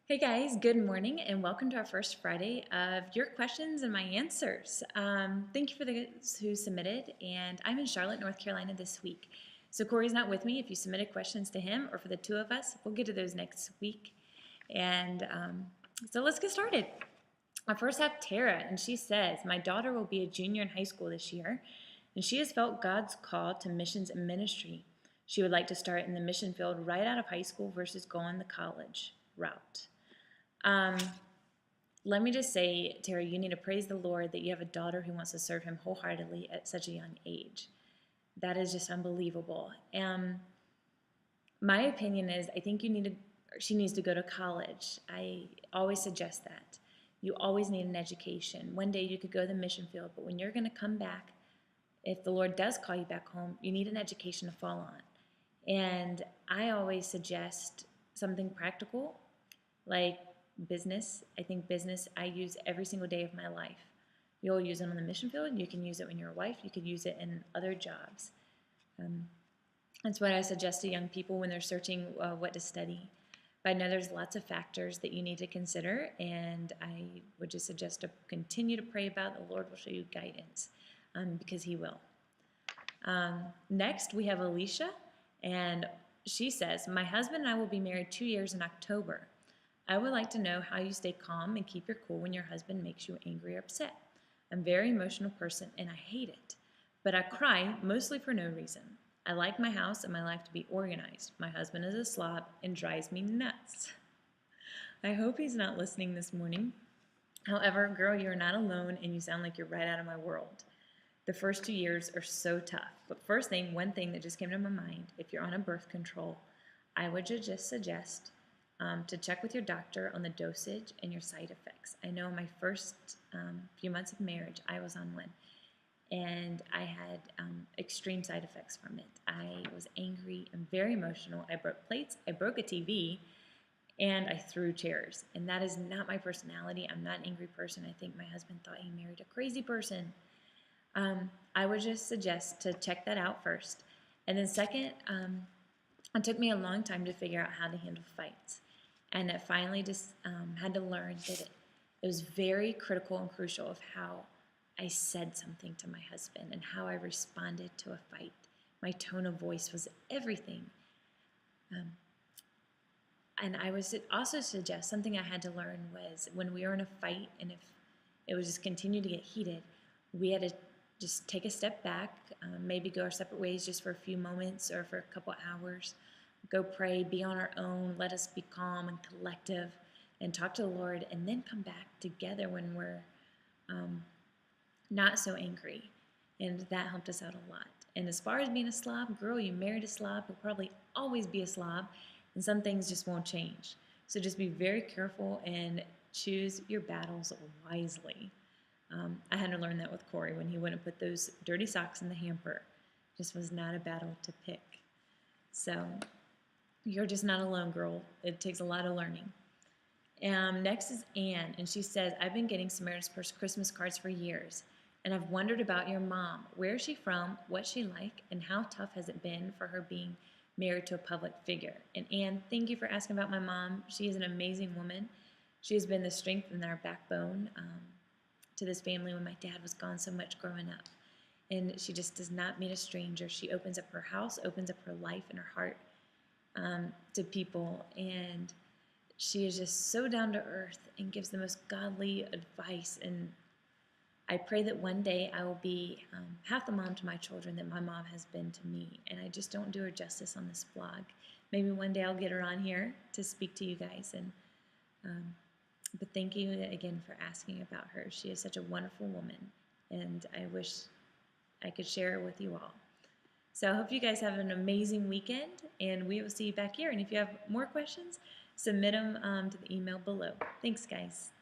Hey guys, good morning and welcome to our first Friday of your questions and my answers. Thank you for those who submitted, and I'm in Charlotte, North Carolina this week. So Corey's not with me. If you submitted questions to him or for the two of us, we'll get to those next week. And so let's get started. I first have Tara, and she says, my daughter will be a junior in high school this year, and she has felt God's call to missions and ministry. She would like to start in the mission field right out of high school versus going the college route. Um, Let me just say, Terry, you need to praise the Lord that you have a daughter who wants to serve Him wholeheartedly at such a young age. That is just unbelievable. My opinion is, I think she needs to go to college. I always suggest that. You always need an education. One day you could go to the mission field, but when you're going to come back, if the Lord does call you back home, you need an education to fall on. And I always suggest something practical, like business. I think business I use every single day of my life. You'll use it on the mission field. You can use it when you're a wife. You could use it in other jobs. That's what I suggest to young people when they're searching what to study. But I know there's lots of factors that you need to consider, and I would just suggest to continue to pray about. The Lord will show you guidance because He will. Next, we have Alicia, and she says, my husband and I will be married 2 years in October. I would like to know how you stay calm and keep your cool when your husband makes you angry or upset. I'm a very emotional person and I hate it, but I cry mostly for no reason. I like my house and my life to be organized. My husband is a slob and drives me nuts. I hope he's not listening this morning. However, girl, you're not alone and you sound like you're right out of my world. The first 2 years are so tough. But one thing that just came to my mind, if you're on a birth control, I would just suggest to check with your doctor on the dosage and your side effects. I know in my first few months of marriage, I was on one, and I had extreme side effects from it. I was angry and very emotional. I broke plates, I broke a TV, and I threw chairs. And that is not my personality. I'm not an angry person. I think my husband thought he married a crazy person. I would just suggest to check that out first. And then second, it took me a long time to figure out how to handle fights. And I finally just had to learn that it was very critical and crucial of how I said something to my husband and how I responded to a fight. My tone of voice was everything. And I would also suggest something I had to learn was when we were in a fight and if it would just continue to get heated, we had to just take a step back, maybe go our separate ways just for a few moments or for a couple hours, go pray, be on our own, let us be calm and collective and talk to the Lord, and then come back together when we're not so angry. And that helped us out a lot. And as far as being a slob, girl, you married a slob, will probably always be a slob, and some things just won't change. So just be very careful and choose your battles wisely. I had to learn that with Corey when he wouldn't put those dirty socks in the hamper. It just was not a battle to pick. So you're just not alone, girl. It takes a lot of learning. Next is Anne, and she says, I've been getting Samaritan's Purse Christmas cards for years, and I've wondered about your mom. Where is she from, what's she like, and how tough has it been for her being married to a public figure? And Anne, thank you for asking about my mom. She is an amazing woman. She has been the strength in our backbone to this family when my dad was gone so much growing up. And she just does not meet a stranger. She opens up her house, opens up her life and her heart to people, and she is just so down to earth and gives the most godly advice. And I pray that one day I will be half the mom to my children that my mom has been to me, and I just don't do her justice on this blog. Maybe one day I'll get her on here to speak to you guys. And but thank you again for asking about her. She is such a wonderful woman, and I wish I could share it with you all. So I hope you guys have an amazing weekend, and we will see you back here. And if you have more questions, submit them to the email below. Thanks, guys.